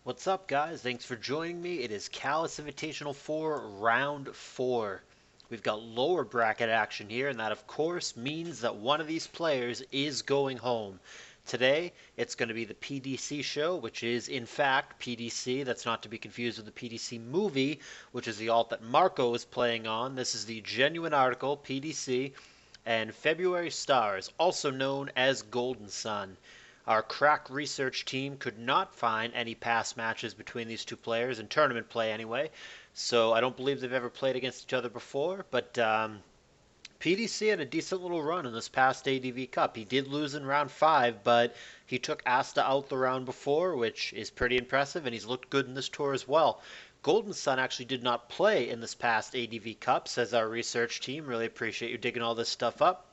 What's up, guys? Thanks for joining me. It is CALLOUS Invitational 4, Round 4. We've got lower bracket action here, and that, of course, means that one of these players is going home. Today, it's going to be the PDC show, which is, in fact, PDC. That's not to be confused with the PDC movie, which is the alt that Marco is playing on. This is the genuine article, PDC, and February Stars, also known as Golden Sun. Our crack research team could not find any past matches between these two players, in tournament play anyway, so I don't believe they've ever played against each other before, but PDC had a decent little run in this past ADV Cup. He did lose in round 5, but he took Asta out the round before, which is pretty impressive, and he's looked good in this tour as well. Golden Sun actually did not play in this past ADV Cup, says our research team. Really appreciate you digging all this stuff up.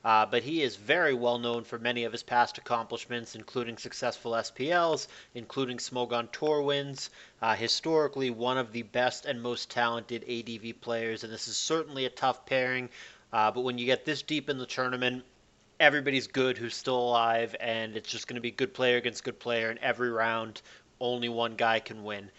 But he is very well known for many of his past accomplishments, including successful SPLs, including Smogon Tour wins. Historically, one of the best and most talented ADV players, and this is certainly a tough pairing. But when you get this deep in the tournament, everybody's good who's still alive, and it's just going to be good player against good player, and every round, only one guy can win.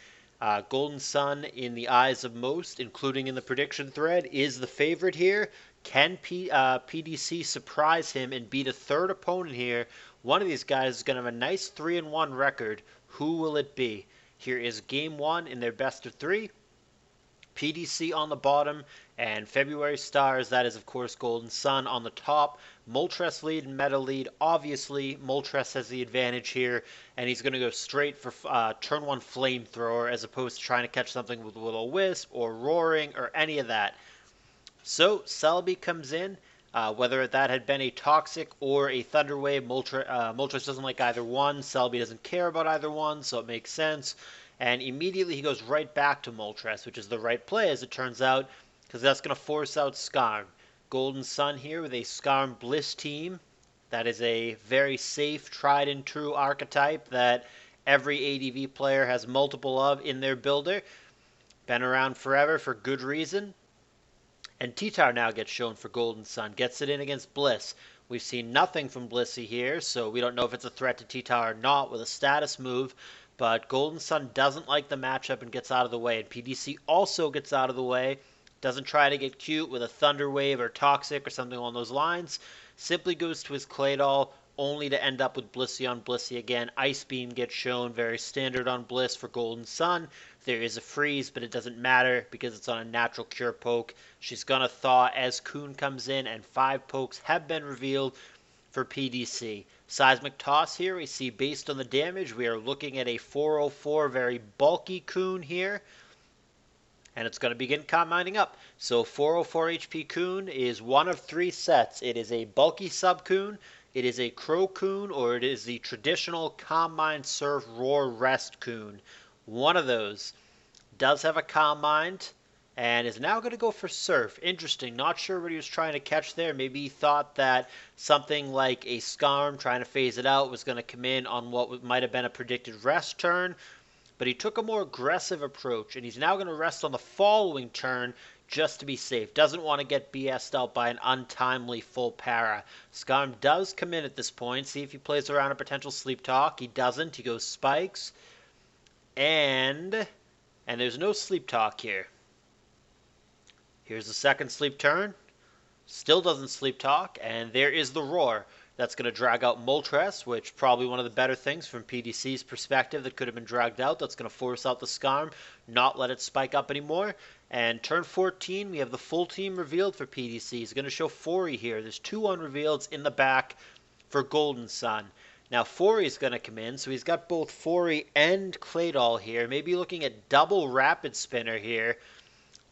Golden Sun, in the eyes of most, including in the prediction thread, is the favorite here. Can PDC surprise him and beat a third opponent here? One of these guys is going to have a nice 3-1 record. Who will it be? Here is game 1 in their best of 3. PDC on the bottom, and February Stars, that is of course Golden Sun on the top. Moltres lead and meta lead. Obviously, Moltres has the advantage here, and he's going to go straight for turn 1 Flamethrower as opposed to trying to catch something with Will-O-Wisp or Roaring or any of that. So Selby comes in. Whether that had been a Toxic or a Thunder Wave, Moltres doesn't like either one. Selby doesn't care about either one, so it makes sense. And immediately he goes right back to Moltres, which is the right play, as it turns out, because that's going to force out Skarm. Golden Sun here with a Skarm Bliss team. That is a very safe, tried and true archetype that every ADV player has multiple of in their builder. Been around forever for good reason. And T-Tar now gets shown for Golden Sun. Gets it in against Bliss. We've seen nothing from Blissey here, so we don't know if it's a threat to T-Tar or not with a status move. But Golden Sun doesn't like the matchup and gets out of the way. And PDC also gets out of the way. Doesn't try to get cute with a Thunder Wave or Toxic or something along those lines. Simply goes to his Claydol, only to end up with Blissey on Blissey again. Ice Beam gets shown, very standard on Bliss for Golden Sun. There is a freeze, but it doesn't matter because it's on a natural cure poke. She's going to thaw as Coon comes in, and 5 pokes have been revealed for PDC. Seismic Toss here, we see based on the damage, we are looking at a 404, very bulky Coon here. And it's going to begin combining up. So 404 HP Coon is one of 3 sets. It is a bulky sub Coon, it is a Crow Coon, or it is the traditional Combine Surf Roar Rest Coon. One of those does have a Calm Mind and is now going to go for Surf. Interesting. Not sure what he was trying to catch there. Maybe he thought that something like a Skarm trying to phase it out was going to come in on what might have been a predicted rest turn. But he took a more aggressive approach, and he's now going to rest on the following turn just to be safe. Doesn't want to get BS'd out by an untimely full para. Skarm does come in at this point. See if he plays around a potential Sleep Talk. He doesn't. He goes Spikes. And there's no Sleep Talk here. Here's the second Sleep turn. Still doesn't Sleep Talk. And there is the Roar. That's going to drag out Moltres, which probably one of the better things from PDC's perspective that could have been dragged out. That's going to force out the Skarm, not let it spike up anymore. And turn 14, we have the full team revealed for PDC. He's going to show Fori here. There's 2 unrevealeds in the back for Golden Sun. Now Fori's going to come in, so he's got both Fori and Claydol here. Maybe looking at double Rapid Spinner here.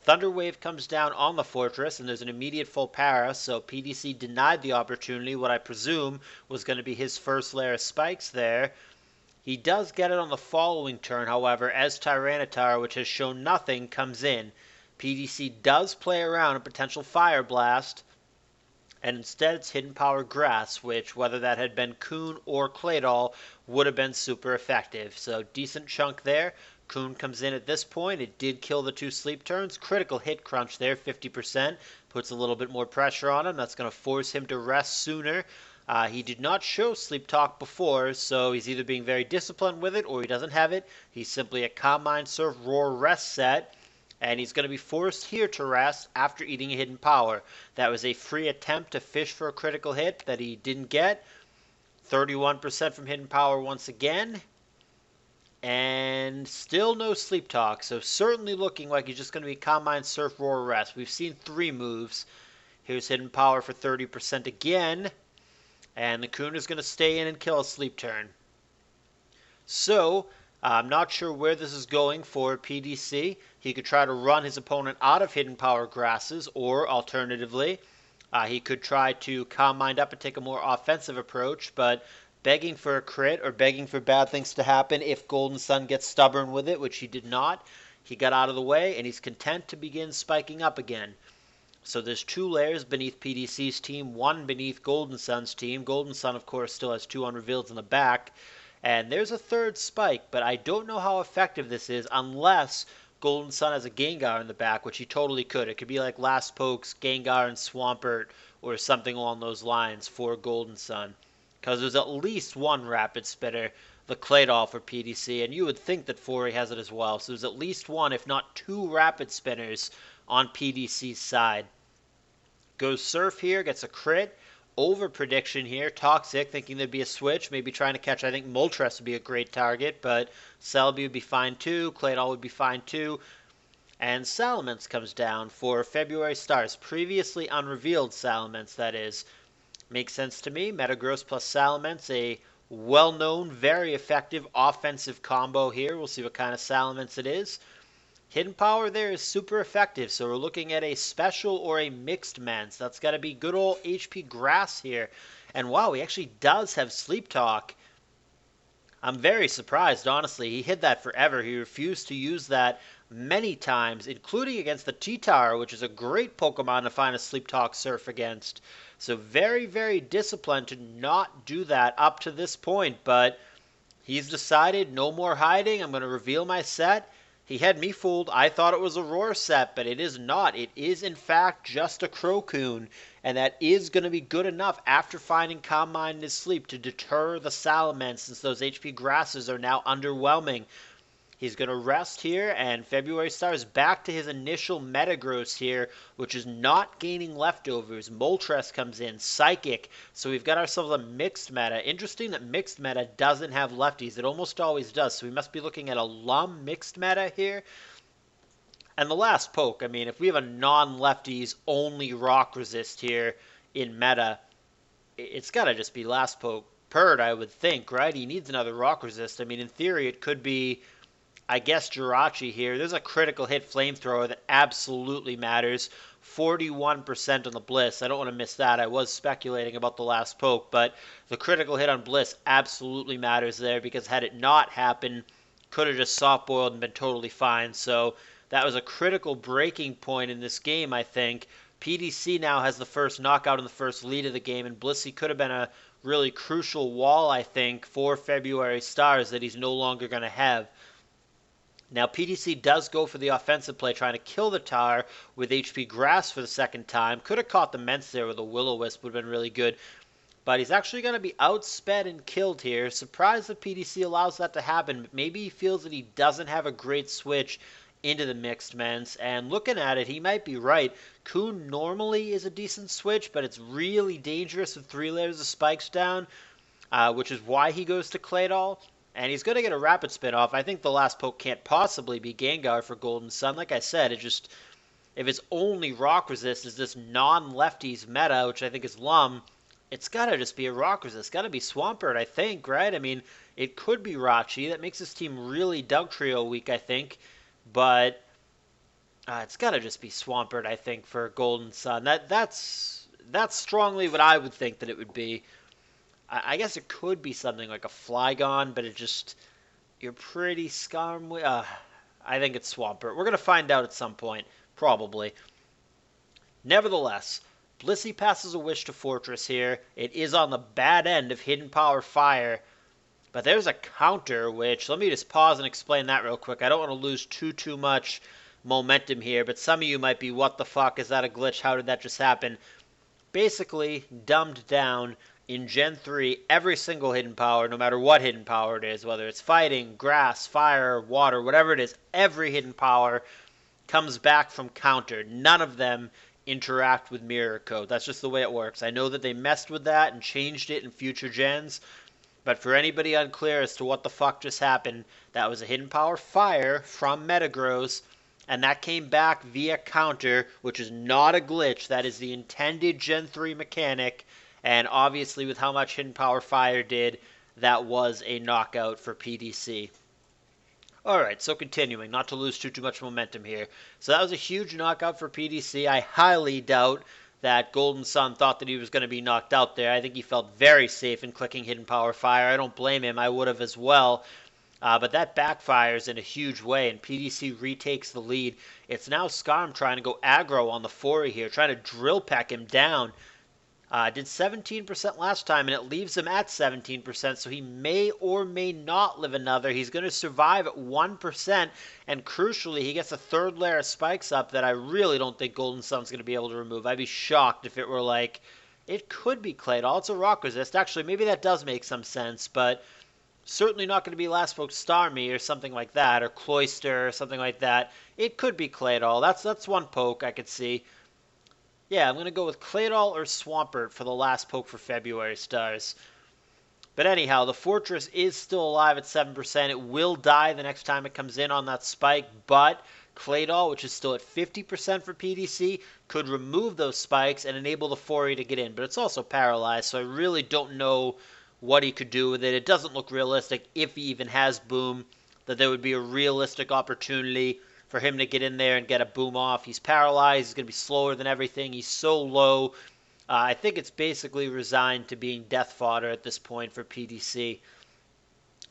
Thunder Wave comes down on the Fortress, and there's an immediate full para, so PDC denied the opportunity, what I presume was going to be his first layer of spikes there. He does get it on the following turn, however, as Tyranitar, which has shown nothing, comes in. PDC does play around a potential Fire Blast, and instead it's Hidden Power Grass, which, whether that had been Coon or Claydol, would have been super effective. So decent chunk there. Coon comes in at this point. It did kill the 2 sleep turns. Critical hit crunch there, 50%. Puts a little bit more pressure on him. That's going to force him to rest sooner. He did not show Sleep Talk before, so he's either being very disciplined with it or he doesn't have it. He's simply a Calm Mind Surf Roar rest set, and he's going to be forced here to rest after eating a Hidden Power. That was a free attempt to fish for a critical hit that he didn't get. 31% from Hidden Power once again. And still no Sleep Talk, so certainly looking like he's just going to be Calm Mind Surf Roar Rest. We've seen 3 moves. Here's Hidden Power for 30% again. And the Coon is going to stay in and kill a Sleep Turn. So, I'm not sure where this is going for PDC. He could try to run his opponent out of Hidden Power Grasses, or alternatively, he could try to Calm Mind up and take a more offensive approach, but begging for a crit or begging for bad things to happen if Golden Sun gets stubborn with it, which he did not. He got out of the way, and he's content to begin spiking up again. So there's 2 layers beneath PDC's team, 1 beneath Golden Sun's team. Golden Sun, of course, still has 2 unrevealed in the back. And there's a 3rd spike, but I don't know how effective this is unless Golden Sun has a Gengar in the back, which he totally could. It could be like Last Poke's Gengar and Swampert or something along those lines for Golden Sun. Because there's at least 1 Rapid Spitter, the Claydol for PDC, and you would think that Fori has it as well. So there's at least 1, if not 2 Rapid Spinners on PDC's side. Goes Surf here, gets a crit. Over prediction here. Toxic, thinking there'd be a switch, maybe trying to catch, I think Moltres would be a great target, but Celebi would be fine too, Claydol would be fine too. And Salamence comes down for February Stars. Previously unrevealed Salamence, that is. Makes sense to me. Metagross plus Salamence, a well-known, very effective offensive combo here. We'll see what kind of Salamence it is. Hidden Power there is super effective, so we're looking at a special or a mixed Mence. That's got to be good old HP Grass here. And wow, he actually does have Sleep Talk. I'm very surprised, honestly. He hid that forever. He refused to use that many times, including against the T-Tower, which is a great Pokemon to find a Sleep Talk Surf against. So very, very disciplined to not do that up to this point, but he's decided no more hiding. I'm going to reveal my set. He had me fooled. I thought it was a Roar set, but it is not. It is, in fact, just a Crocoon, and that is going to be good enough after finding Calm Mind in his sleep to deter the Salamence, since those HP Grasses are now underwhelming. He's going to rest here, and February Stars back to his initial Metagross here, which is not gaining leftovers. Moltres comes in, Psychic, so we've got ourselves a mixed meta. Interesting that mixed meta doesn't have lefties. It almost always does, so we must be looking at a Lum mixed meta here. And the last poke, I mean, if we have a non-lefties only rock resist here in meta, it's got to just be last poke. Purd, I would think, right? He needs another rock resist. I mean, in theory, it could be, I guess, Jirachi here. There's a critical hit flamethrower that absolutely matters. 41% on the Bliss. I don't want to miss that. I was speculating about the last poke, but the critical hit on Bliss absolutely matters there, because had it not happened, could have just soft-boiled and been totally fine. So that was a critical breaking point in this game, I think. PDC now has the first knockout and the first lead of the game, and Blissey could have been a really crucial wall, I think, for February Stars that he's no longer going to have. Now, PDC does go for the offensive play, trying to kill the tower with HP Grass for the second time. Could have caught the Mence there with a Will-O-Wisp, would have been really good. But he's actually going to be outsped and killed here. Surprised that PDC allows that to happen. Maybe he feels that he doesn't have a great switch into the mixed Mence. And looking at it, he might be right. Coon normally is a decent switch, but it's really dangerous with 3 layers of spikes down, which is why he goes to Claydol. And he's going to get a Rapid Spin off. I think the last poke can't possibly be Gengar for Golden Sun. Like I said, it just, if it's only rock resist is this non-lefties meta, which I think is Lum, it's got to just be a rock resist. It's got to be Swampert, I think, right? I mean, it could be Rachi. That makes this team really Dugtrio weak, I think. But it's got to just be Swampert, I think, for Golden Sun. That's strongly what I would think that it would be. I guess it could be something like a Flygon, but it just, you're pretty scum. I think it's Swampert. We're going to find out at some point, probably. Nevertheless, Blissey passes a Wish to Fortress here. It is on the bad end of Hidden Power Fire, but there's a counter, which, let me just pause and explain that real quick. I don't want to lose too much momentum here, but some of you might be, what the fuck, is that a glitch? How did that just happen? Basically, dumbed down, in Gen 3, every single hidden power, no matter what hidden power it is, whether it's fighting, grass, fire, water, whatever it is, every hidden power comes back from counter. None of them interact with mirror code. That's just the way it works. I know that they messed with that and changed it in future gens, but for anybody unclear as to what the fuck just happened, that was a hidden power fire from Metagross, and that came back via counter, which is not a glitch. That is the intended Gen 3 mechanic, and obviously with how much hidden power fire did, that was a knockout for PDC. Alright, so continuing, not to lose too much momentum here. So that was a huge knockout for PDC. I highly doubt that Golden Sun thought that he was going to be knocked out there. I think he felt very safe in clicking Hidden Power Fire. I don't blame him. I would have as well. But that backfires in a huge way, and PDC retakes the lead. It's now Skarm trying to go aggro on the Fori here, trying to drill peck him down. Did 17% last time, and it leaves him at 17%, so he may or may not live another. He's going to survive at 1%, and crucially, he gets a third layer of spikes up that I really don't think Golden Sun's going to be able to remove. I'd be shocked if it were like, it could be Claydol. It's a rock resist. Actually, maybe that does make some sense, but certainly not going to be Last Spoke Starmie or something like that, or Cloyster or something like that. It could be Claydol. That's one poke I could see. Yeah, I'm going to go with Claydol or Swampert for the last poke for February stars. But anyhow, the Fortress is still alive at 7%. It will die the next time it comes in on that spike, but Claydol, which is still at 50% for PDC, could remove those spikes and enable the Fori to get in. But it's also paralyzed, so I really don't know what he could do with it. It doesn't look realistic, if he even has Boom, that there would be a realistic opportunity for him to get in there and get a boom off. He's paralyzed. He's going to be slower than everything. He's so low. I think it's basically resigned to being death fodder at this point for PDC.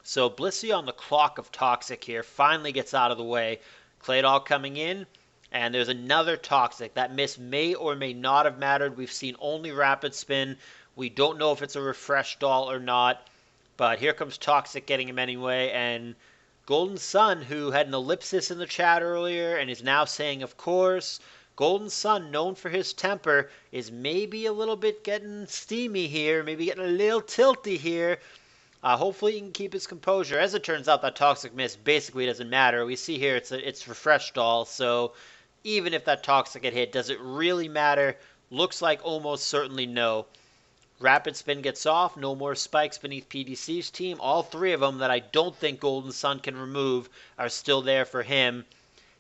So Blissey on the clock of Toxic here finally gets out of the way. Claydol coming in, and there's another Toxic. That miss may or may not have mattered. We've seen only Rapid Spin. We don't know if it's a refresh doll or not, but here comes Toxic getting him anyway, and Golden Sun, who had an ellipsis in the chat earlier and is now saying, of course, Golden Sun, known for his temper, is maybe a little bit getting steamy here, maybe getting a little tilty here. Hopefully he can keep his composure. As it turns out, that Toxic miss basically doesn't matter. We see here it's refresh doll, so even if that Toxic had hit, does it really matter? Looks like almost certainly no. Rapid Spin gets off, no more spikes beneath PDC's team. All three of them that I don't think Golden Sun can remove are still there for him.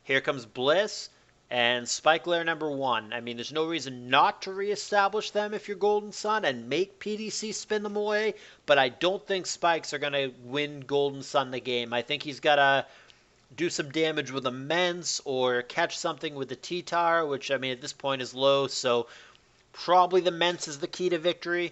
Here comes Bliss and Spike Layer number 1. I mean, there's no reason not to reestablish them if you're Golden Sun and make PDC spin them away, but I don't think spikes are going to win Golden Sun the game. I think he's got to do some damage with Immense or catch something with the T-Tar, which, I mean, at this point is low, so probably the Mence is the key to victory.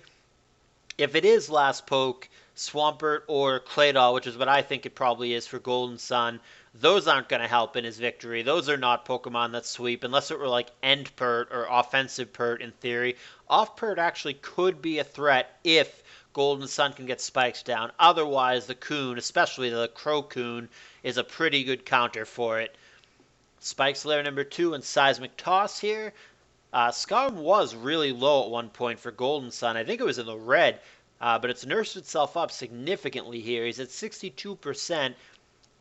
If it is Last Poke, Swampert, or Claydol, which is what I think it probably is for Golden Sun, those aren't going to help in his victory. Those are not Pokemon that sweep, unless it were like End Pert or Offensive Pert in theory. Off Pert actually could be a threat if Golden Sun can get spikes down. Otherwise, the Coon, especially the Crow Coon, is a pretty good counter for it. Spikes Layer number 2 and Seismic Toss here. Skarm was really low at one point for Golden Sun. I think it was in the red, but it's nursed itself up significantly here. He's at 62%.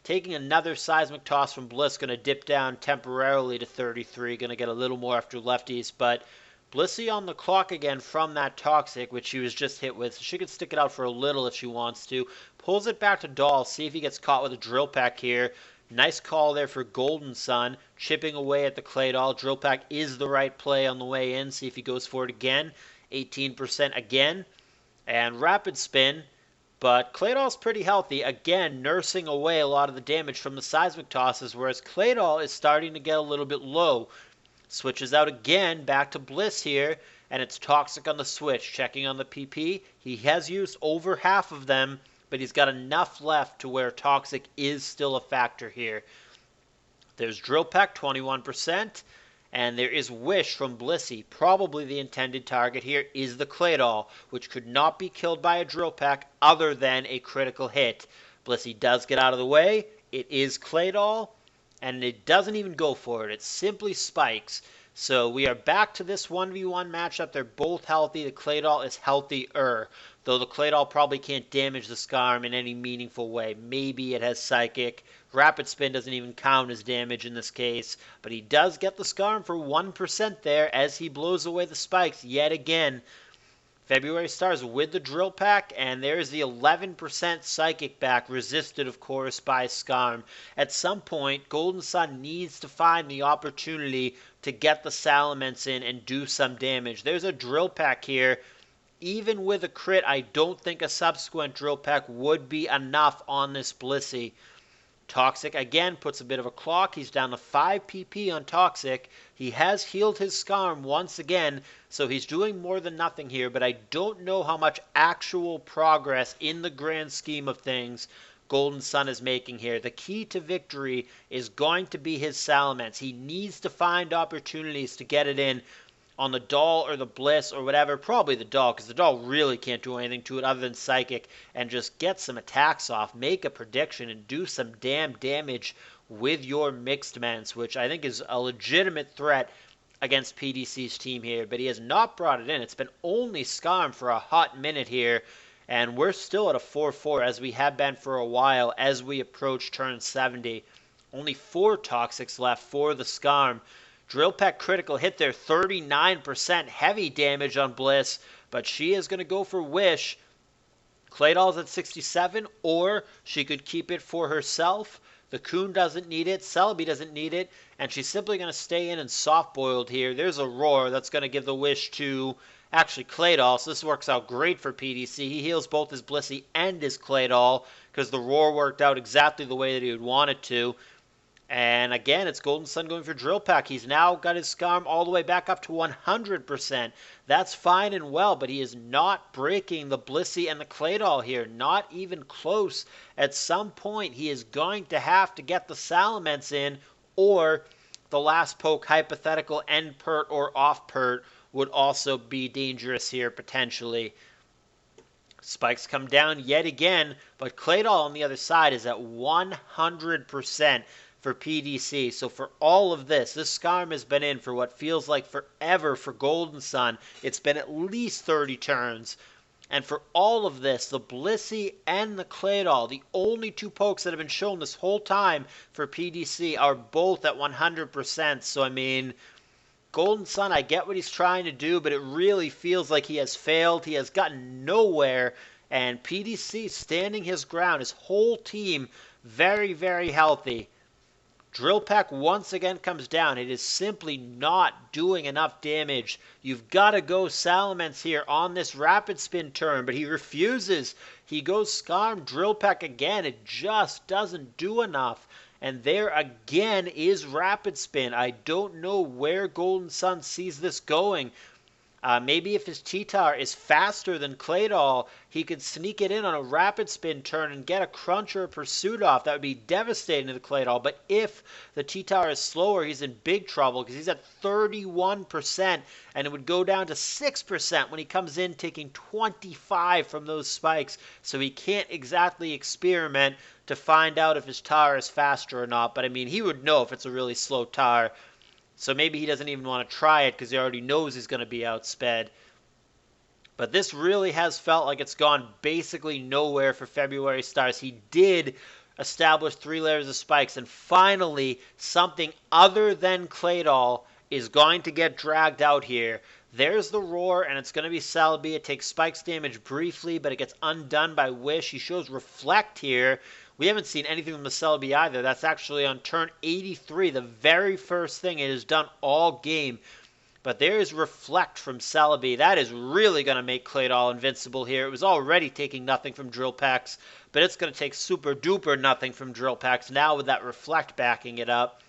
Taking another Seismic Toss from Bliss, going to dip down temporarily to 33. Going to get a little more after lefties, but Blissey on the clock again from that Toxic, which she was just hit with. So she could stick it out for a little if she wants to. Pulls it back to Doll. See if he gets caught with a Drill Peck here. Nice call there for Golden Sun, chipping away at the Claydol. Drill Peck is the right play on the way in. See if he goes for it again. 18% again. And Rapid Spin. But Claydol's pretty healthy. Again, nursing away a lot of the damage from the Seismic Tosses, whereas Claydol is starting to get a little bit low. Switches out again, back to Bliss here, and it's Toxic on the switch. Checking on the PP. He has used over half of them, but he's got enough left to where Toxic is still a factor here. There's Drill Peck, 21%, and there is Wish from Blissey. Probably the intended target here is the Claydol, which could not be killed by a Drill Peck other than a critical hit. Blissey does get out of the way. It is Claydol, and it doesn't even go for it. It simply spikes. So we are back to this 1v1 matchup. They're both healthy. The Claydol is healthier, though the Claydol probably can't damage the Skarm in any meaningful way. Maybe it has Psychic. Rapid Spin doesn't even count as damage in this case, but he does get the Skarm for 1% there as he blows away the spikes yet again. February Stars with the Drill Pack, and there's the 11% Psychic back, resisted, of course, by Skarm. At some point, Golden Sun needs to find the opportunity to get the Salamence in and do some damage. There's a Drill Pack here. Even with a crit, I don't think a subsequent Drill Pack would be enough on this Blissey. Toxic, again, puts a bit of a clock. He's down to 5 PP on Toxic. He has healed his Skarm once again, so he's doing more than nothing here, but I don't know how much actual progress in the grand scheme of things Golden Sun is making here. The key to victory is going to be his Salamence. He needs to find opportunities to get it in on the Doll or the Bliss or whatever. Probably the Doll, because the Doll really can't do anything to it other than Psychic, and just get some attacks off, make a prediction, and do some damn damage with your Mixed Ments, which I think is a legitimate threat against PDC's team here. But he has not brought it in. It's been only Skarm for a hot minute here, and we're still at a 4-4 as we have been for a while as we approach turn 70. Only 4 Toxics left for the Skarm. Drill Peck critical hit there, 39% heavy damage on Bliss, but she is going to go for Wish. Claydol's at 67, or she could keep it for herself. The Coon doesn't need it, Celebi doesn't need it, and she's simply going to stay in and soft-boiled here. There's a Roar that's going to give the Wish to, actually, Claydol, so this works out great for PDC. He heals both his Blissey and his Claydol, because the Roar worked out exactly the way that he would want it to. And again, it's Golden Sun going for Drill Pack. He's now got his Skarm all the way back up to 100%. That's fine and well, but he is not breaking the Blissey and the Claydol here. Not even close. At some point, he is going to have to get the Salamence in, or the last poke, hypothetical end pert or off pert, would also be dangerous here potentially. Spikes come down yet again, but Claydol on the other side is at 100%. For PDC. So for all of this Skarm has been in for what feels like forever for Golden Sun. It's been at least 30 turns. And for all of this, the Blissey and the Claydol, the only 2 pokes that have been shown this whole time for PDC, are both at 100%. So, I mean, Golden Sun, I get what he's trying to do, but it really feels like he has failed. He has gotten nowhere. And PDC standing his ground, his whole team very, very healthy. Drill Pack once again comes down. It is simply not doing enough damage. You've got to go Salamence here on this Rapid Spin turn, but he refuses. He goes Skarm, Drill Pack again. It just doesn't do enough. And there again is Rapid Spin. I don't know where Golden Sun sees this going. Maybe if his T-Tower is faster than Claydol, he could sneak it in on a Rapid Spin turn and get a Crunch or a Pursuit off. That would be devastating to the Claydol. But if the T-Tower is slower, he's in big trouble because he's at 31%, and it would go down to 6% when he comes in taking 25 from those spikes. So he can't exactly experiment to find out if his tower is faster or not. But, I mean, he would know if it's a really slow tower. So maybe he doesn't even want to try it because he already knows he's going to be outsped. But this really has felt like it's gone basically nowhere for February Stars. He did establish 3 layers of spikes, and finally something other than Claydol is going to get dragged out here. There's the Roar, and it's going to be Celebi. It takes spikes damage briefly, but it gets undone by Wish. He shows Reflect here. We haven't seen anything from the Celebi either. That's actually on turn 83, the very first thing it has done all game. But there is Reflect from Celebi. That is really going to make Claydol invincible here. It was already taking nothing from Drill Packs, but it's going to take super duper nothing from Drill Packs now with that Reflect backing it up.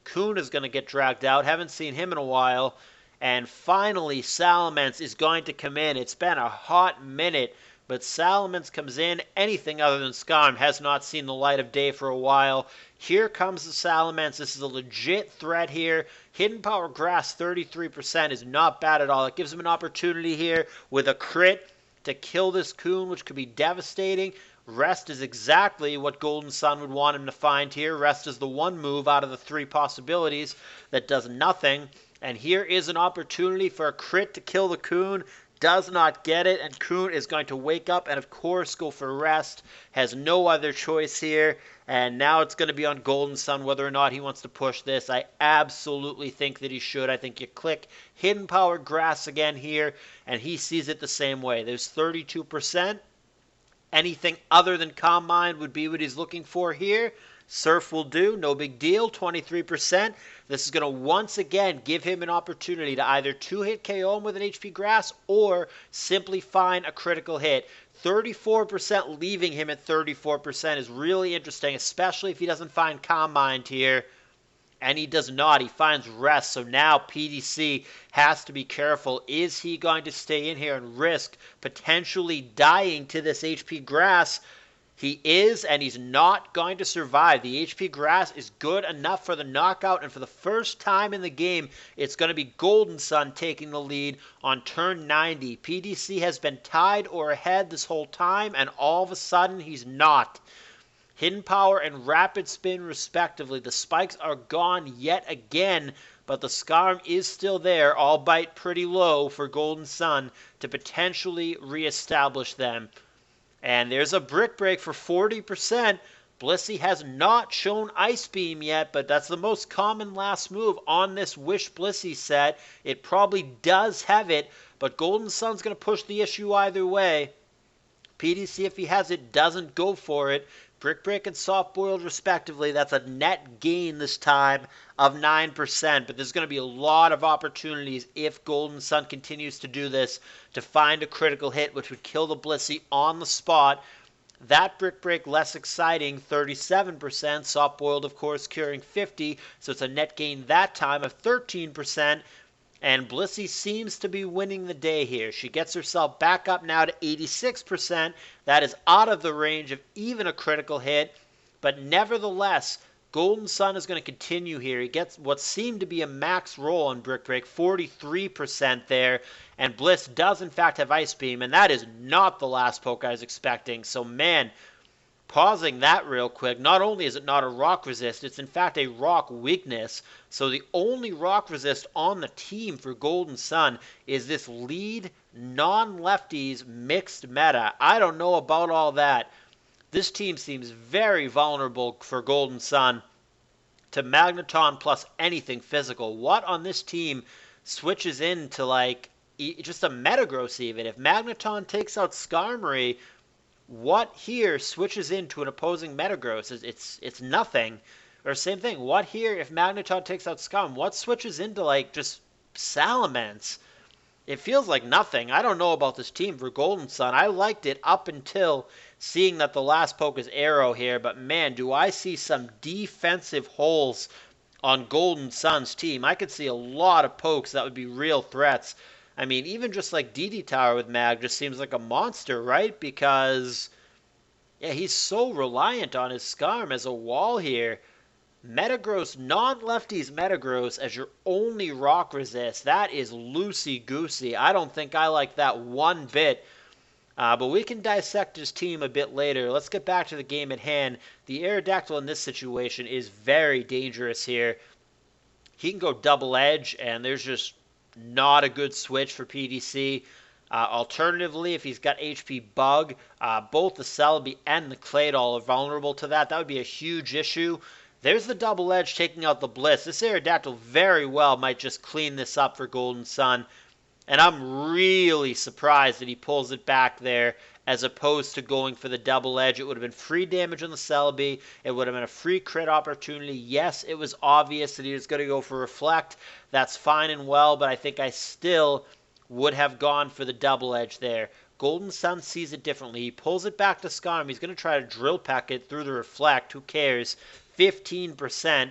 Coon is going to get dragged out. Haven't seen him in a while. And finally, Salamence is going to come in. It's been a hot minute, but Salamence comes in. Anything other than Skarm has not seen the light of day for a while. Here comes the Salamence. This is a legit threat here. Hidden Power Grass, 33% is not bad at all. It gives him an opportunity here with a crit to kill this Coon, which could be devastating. Rest is exactly what Golden Sun would want him to find here. Rest is the one move out of the 3 possibilities that does nothing. And here is an opportunity for a crit to kill the Coon. Does not get it, and Coon is going to wake up and, of course, go for rest. Has no other choice here, and now it's going to be on Golden Sun whether or not he wants to push this. I absolutely think that he should. I think you click Hidden Power Grass again here, and he sees it the same way. There's 32%. Anything other than Calm Mind would be what he's looking for here. Surf will do, no big deal, 23%. This is going to once again give him an opportunity to either 2-hit KO him with an HP Grass or simply find a critical hit. 34% leaving him at 34% is really interesting, especially if he doesn't find Calm Mind here. And he does not. He finds rest. So now PDC has to be careful. Is he going to stay in here and risk potentially dying to this HP Grass? He is, and he's not going to survive. The HP Grass is good enough for the knockout, and for the first time in the game, it's going to be Golden Sun taking the lead on turn 90. PDC has been tied or ahead this whole time, and all of a sudden, he's not. Hidden Power and Rapid Spin respectively. The spikes are gone yet again, but the Scarm is still there, albeit pretty low for Golden Sun to potentially reestablish them. And there's a Brick Break for 40%. Blissey has not shown Ice Beam yet, but that's the most common last move on this Wish Blissey set. It probably does have it, but Golden Sun's going to push the issue either way. PDC, if he has it, doesn't go for it. Brick Break and Soft Boiled respectively, that's a net gain this time of 9%, but there's going to be a lot of opportunities if Golden Sun continues to do this to find a critical hit, which would kill the Blissey on the spot. That Brick Break less exciting, 37%. Soft Boiled, of course, curing 50%, so it's a net gain that time of 13%. And Blissey seems to be winning the day here. She gets herself back up now to 86%. That is out of the range of even a critical hit. But nevertheless, Golden Sun is going to continue here. He gets what seemed to be a max roll on Brick Break, 43% there. And Bliss does, in fact, have Ice Beam. And that is not the last poke I was expecting. So, man, pausing that real quick, not only is it not a rock resist, it's in fact a rock weakness. So the only rock resist on the team for Golden Sun is this lead non-lefties mixed meta. I don't know about all that. This team seems very vulnerable for Golden Sun to Magneton plus anything physical. What on this team switches into like just a Metagross even? If Magneton takes out Skarmory, what here switches into an opposing Metagross? It's nothing. Or same thing, what here if Magneton takes out Scum? What switches into like just Salamence? It feels like nothing. I don't know about this team for Golden Sun. I liked it up until seeing that the last poke is Arrow here, but man, do I see some defensive holes on Golden Sun's team. I could see a lot of pokes that would be real threats. I mean, even just like DD Tower with Mag just seems like a monster, right? Because, yeah, he's so reliant on his Skarm as a wall here. Metagross, non-lefties Metagross as your only rock resist. That is loosey-goosey. I don't think I like that one bit. But we can dissect his team a bit later. Let's get back to the game at hand. The Aerodactyl in this situation is very dangerous here. He can go double edge, and there's just not a good switch for PDC. Alternatively, if he's got HP Bug, both the Celebi and the Claydol are vulnerable to that. That would be a huge issue. There's the double edge taking out the Bliss. This Aerodactyl very well might just clean this up for Golden Sun. And I'm really surprised that he pulls it back there as opposed to going for the double edge. It would have been free damage on the Celebi. It would have been a free crit opportunity. Yes, it was obvious that he was going to go for Reflect. That's fine and well, but I think I still would have gone for the double edge there. Golden Sun sees it differently. He pulls it back to Skarm. He's going to try to drill peck it through the Reflect. Who cares? 15%.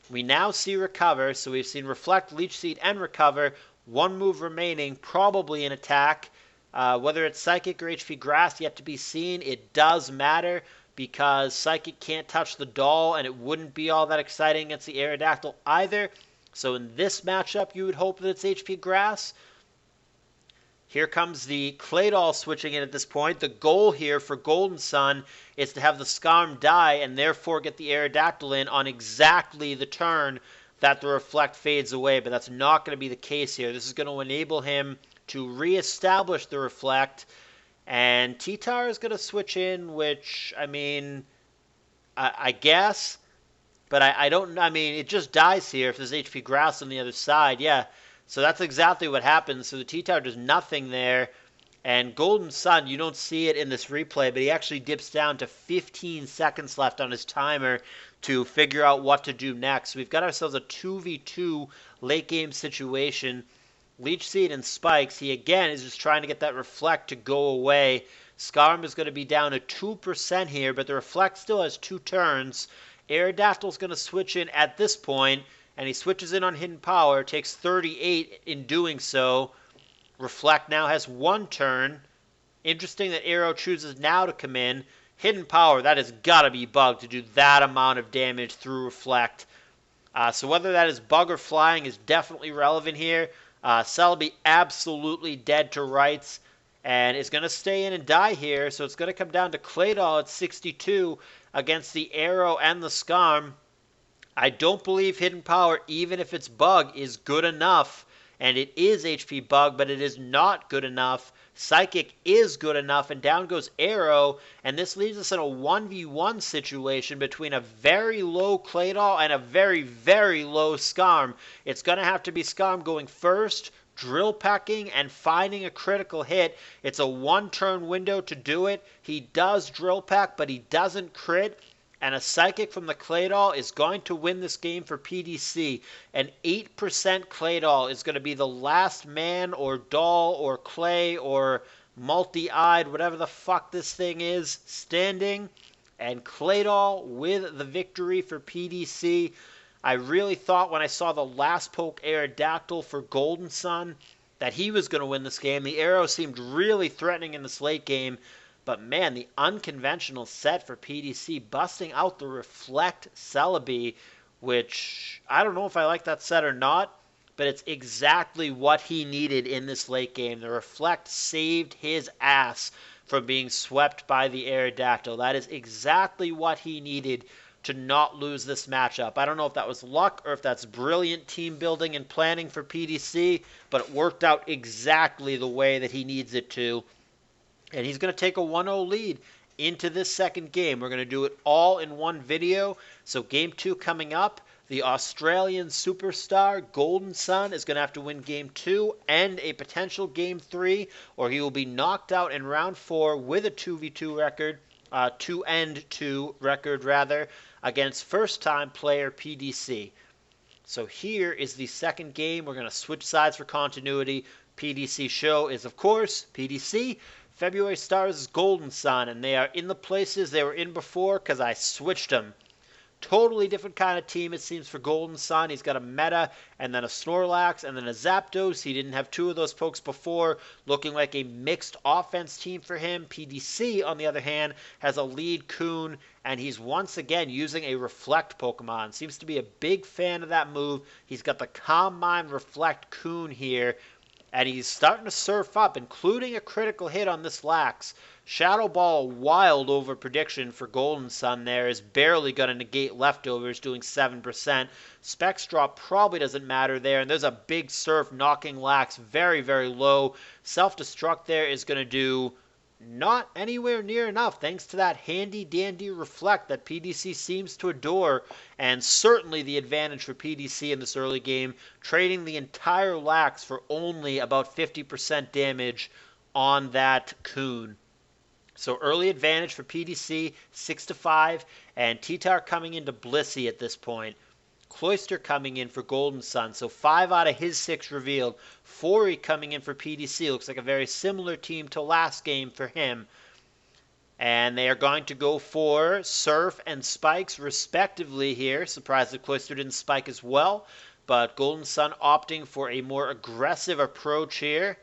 We now see Recover. So we've seen Reflect, Leech Seed, and Recover. One move remaining, probably an attack. Whether it's Psychic or HP Grass, yet to be seen. It does matter because Psychic can't touch the doll, and it wouldn't be all that exciting against the Aerodactyl either. So in this matchup, you would hope that it's HP Grass. Here comes the Claydol switching in at this point. The goal here for Golden Sun is to have the Skarm die and therefore get the Aerodactyl in on exactly the turn that the reflect fades away, but that's not going to be the case here. This is going to enable him to reestablish the reflect, and T-Tar is going to switch in, which, I mean, I guess, but I don't, I mean, it just dies here if there's HP Grass on the other side, yeah. So that's exactly what happens. So the T-Tar does nothing there, and Golden Sun, you don't see it in this replay, but he actually dips down to 15 seconds left on his timer to figure out what to do next. We've got ourselves a 2v2 late game situation. Leech Seed and Spikes, he again is just trying to get that reflect to go away. Skarm is going to be down to 2% here, but the reflect still has 2 turns. Aerodactyl's going to switch in at this point, and he switches in on Hidden Power, takes 38 in doing so. Reflect now has 1 turn. Interesting that Aero chooses now to come in. Hidden Power, that has got to be bugged to do that amount of damage through Reflect. So whether that is bug or flying is definitely relevant here. Celebi absolutely dead to rights and is going to stay in and die here. So it's going to come down to Claydol at 62 against the Aero and the Skarm. I don't believe Hidden Power, even if it's bug, is good enough. And it is HP bug, but it is not good enough. Psychic is good enough, and down goes Aero, and this leaves us in a 1v1 situation between a very low Claydol and a very, very low Skarm. It's going to have to be Skarm going first, drill pecking, and finding a critical hit. It's a 1-turn window to do it. He does drill peck, but he doesn't crit. And a Psychic from the Claydol is going to win this game for PDC. An 8% Claydol is going to be the last man or doll or clay or multi-eyed, whatever the fuck this thing is, standing. And Claydol with the victory for PDC. I really thought when I saw the last poke Aerodactyl for Golden Sun that he was going to win this game. The Aero seemed really threatening in this late game. But man, the unconventional set for PDC, busting out the Reflect Celebi, which I don't know if I like that set or not, but it's exactly what he needed in this late game. The Reflect saved his ass from being swept by the Aerodactyl. That is exactly what he needed to not lose this matchup. I don't know if that was luck or if that's brilliant team building and planning for PDC, but it worked out exactly the way that he needs it to. And he's going to take a 1-0 lead into this second game. We're going to do it all in one video. So game 2 coming up. The Australian superstar Golden Sun is going to have to win game 2 and a potential game 3, or he will be knocked out in round 4 with a 2v2 record, 2-2 record rather, against first-time player PDC. So here is the second game. We're going to switch sides for continuity. PDC show is, of course, PDC. February Stars is Golden Sun, and they are in the places they were in before because I switched them. Totally different kind of team, it seems, for Golden Sun. He's got a Meta, and then a Snorlax, and then a Zapdos. He didn't have 2 of those pokes before, looking like a mixed offense team for him. PDC, on the other hand, has a lead Coon, and he's once again using a Reflect Pokemon. Seems to be a big fan of that move. He's got the Calm Mind Reflect Coon here, and he's starting to surf up, including a critical hit on this Lax. Shadow Ball, wild over prediction for Golden Sun there, is barely going to negate leftovers, doing 7%. Specs Drop probably doesn't matter there, and there's a big surf knocking Lax very, very low. Self-Destruct there is going to do not anywhere near enough, thanks to that handy-dandy Reflect that PDC seems to adore, and certainly the advantage for PDC in this early game, trading the entire Lax for only about 50% damage on that Coon. So early advantage for PDC, 6-5, and T-Tar coming into Blissey at this point. Cloyster coming in for Golden Sun, so 5 out of his 6 revealed. Forey coming in for PDC, looks like a very similar team to last game for him. And they are going to go for Surf and Spikes respectively here. Surprised that Cloyster didn't spike as well, but Golden Sun opting for a more aggressive approach here.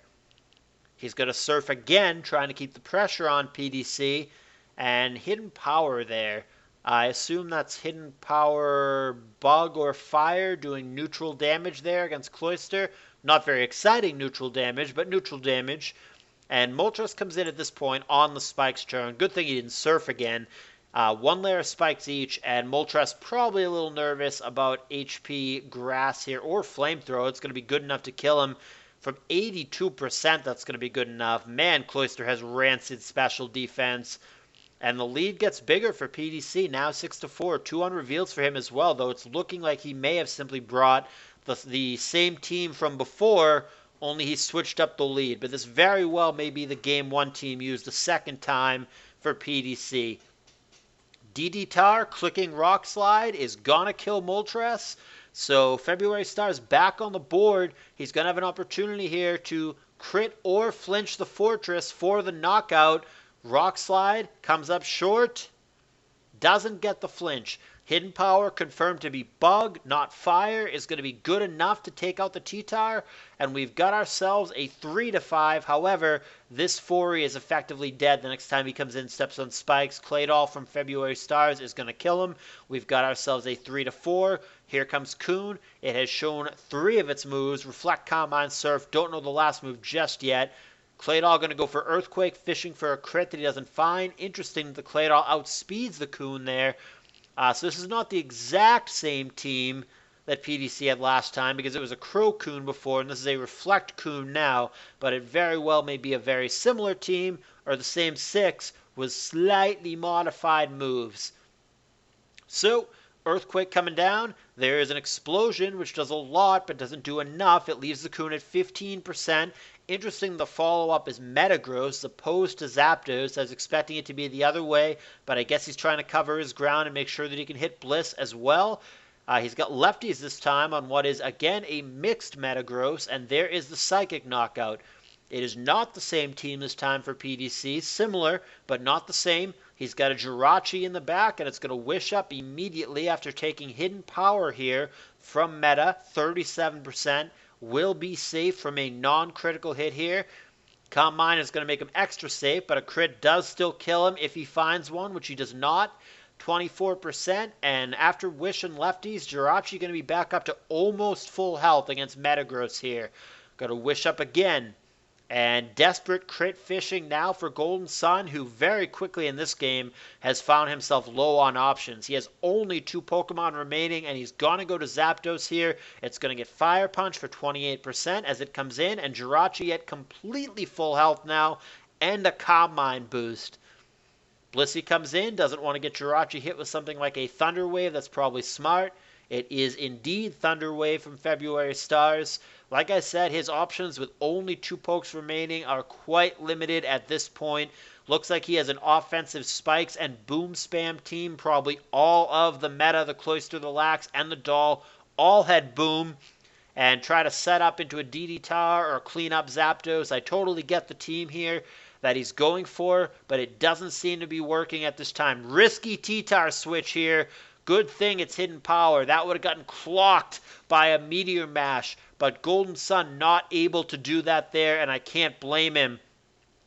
He's going to Surf again, trying to keep the pressure on PDC, and Hidden Power there. I assume that's Hidden Power Bug or Fire doing neutral damage there against Cloyster. Not very exciting neutral damage, but neutral damage. And Moltres comes in at this point on the Spikes turn. Good thing he didn't Surf again. One layer of spikes each, and Moltres probably a little nervous about HP Grass here, or Flamethrower. It's going to be good enough to kill him. From 82%, that's going to be good enough. Man, Cloyster has rancid special defense. And the lead gets bigger for PDC, now 6-4. 2 unreveals for him as well, though it's looking like he may have simply brought the same team from before, only he switched up the lead. But this very well may be the Game 1 team used a second time for PDC. DD Tar clicking Rock Slide is gonna kill Moltres. So February Star's back on the board. He's gonna have an opportunity here to crit or flinch the Fortress for the knockout. Rock Slide comes up short. Doesn't get the flinch. Hidden Power confirmed to be Bug, not Fire, is going to be good enough to take out the T-Tar, and we've got ourselves a 3-5. However, this Fury is effectively dead the next time he comes in, steps on spikes. Claydol from February Stars is going to kill him. We've got ourselves a 3-4. Here comes Coon. It has shown 3 of its moves. Reflect, Combine, Surf. Don't know the last move just yet. Claydol going to go for Earthquake, fishing for a crit that he doesn't find. Interesting that the Claydol outspeeds the Coon there. So this is not the exact same team that PDC had last time, because it was a Crow Coon before, and this is a Reflect Coon now, but it very well may be a very similar team, or the same 6, with slightly modified moves. So, Earthquake coming down. There is an Explosion, which does a lot, but doesn't do enough. It leaves the Coon at 15%. Interesting, the follow-up is Metagross opposed to Zapdos. I was expecting it to be the other way, but I guess he's trying to cover his ground and make sure that he can hit Bliss as well. He's got lefties this time on what is, again, a mixed Metagross, and there is the Psychic Knockout. It is not the same team this time for PDC. Similar, but not the same. He's got a Jirachi in the back, and it's going to wish up immediately after taking Hidden Power here from Meta, 37%. Will be safe from a non-critical hit here. Calm Mind is going to make him extra safe, but a crit does still kill him if he finds one, which he does not. 24%, and after Wish and lefties, Jirachi going to be back up to almost full health against Metagross here. Got to Wish up again. And desperate crit fishing now for Golden Sun, who very quickly in this game has found himself low on options. He has only 2 Pokemon remaining, and he's going to go to Zapdos here. It's going to get Fire Punch for 28% as it comes in, and Jirachi at completely full health now, and a Calm Mind boost. Blissey comes in, doesn't want to get Jirachi hit with something like a Thunder Wave. That's probably smart. It is indeed Thunder Wave from February Stars. Like I said, his options with only 2 pokes remaining are quite limited at this point. Looks like he has an offensive Spikes and Boom Spam team. Probably all of the Meta, the Cloyster, the Lax, and the Doll all had Boom. And try to set up into a DD Tar or clean up Zapdos. I totally get the team here that he's going for, but it doesn't seem to be working at this time. Risky T-Tar switch here. Good thing it's Hidden Power. That would have gotten clocked by a Meteor Mash. But Golden Sun not able to do that there, and I can't blame him.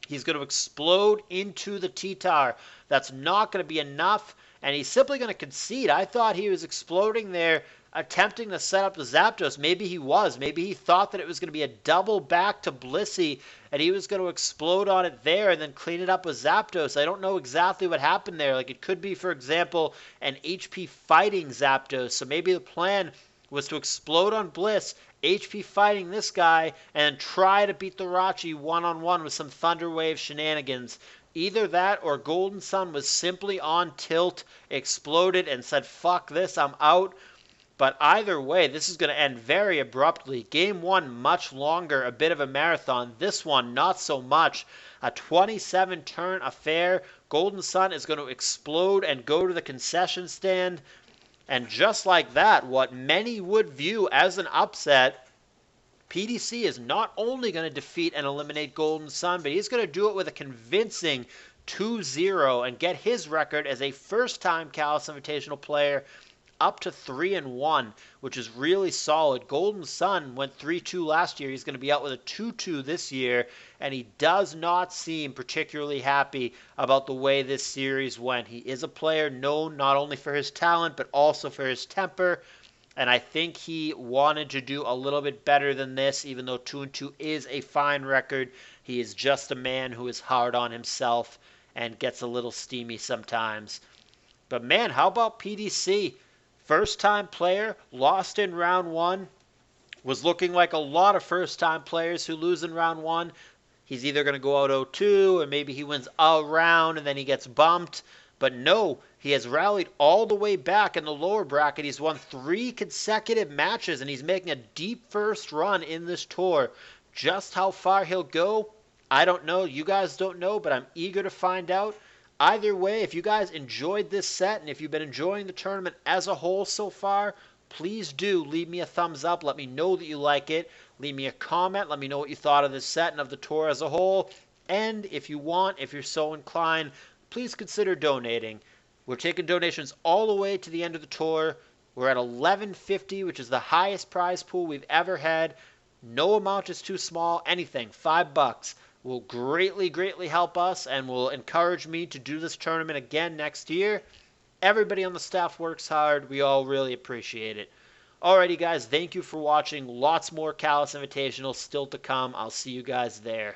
He's going to explode into the T-Tar. That's not going to be enough, and he's simply going to concede. I thought he was exploding there, attempting to set up the Zapdos. Maybe he was. Maybe he thought that it was going to be a double back to Blissey, and he was going to explode on it there and then clean it up with Zapdos. I don't know exactly what happened there. Like, it could be, for example, an HP fighting Zapdos. So maybe the plan was to explode on Bliss, HP fighting this guy, and try to beat the Rachi one-on-one with some Thunder Wave shenanigans. Either that or Golden Sun was simply on tilt, exploded, and said, fuck this, I'm out. But either way, this is going to end very abruptly. Game 1, much longer, a bit of a marathon. This one, not so much. A 27-turn affair. Golden Sun is going to explode and go to the concession stand. And just like that, what many would view as an upset, PDC is not only going to defeat and eliminate Golden Sun, but he's going to do it with a convincing 2-0 and get his record as a first-time CALLOUS Invitational player up to 3-1, which is really solid. Golden Sun went 3-2 last year. He's going to be out with a 2-2 this year, and he does not seem particularly happy about the way this series went. He is a player known not only for his talent, but also for his temper, and I think he wanted to do a little bit better than this, even though 2-2 is a fine record. He is just a man who is hard on himself and gets a little steamy sometimes. But man, how about PDC? First time player, lost in round one. Was looking like a lot of first time players who lose in round one. He's either going to go out 0-2 or maybe he wins a round and then he gets bumped. But no, he has rallied all the way back in the lower bracket. He's won 3 consecutive matches and he's making a deep first run in this tour. Just how far he'll go, I don't know. You guys don't know, but I'm eager to find out. Either way, if you guys enjoyed this set and if you've been enjoying the tournament as a whole so far, please do leave me a thumbs up. Let me know that you like it. Leave me a comment. Let me know what you thought of this set and of the tour as a whole. And if you want, if you're so inclined, please consider donating. We're taking donations all the way to the end of the tour. We're at $11.50, which is the highest prize pool we've ever had. No amount is too small. Anything, $5 will greatly, greatly help us and will encourage me to do this tournament again next year. Everybody on the staff works hard. We all really appreciate it. Alrighty, guys. Thank you for watching. Lots more Callous Invitational still to come. I'll see you guys there.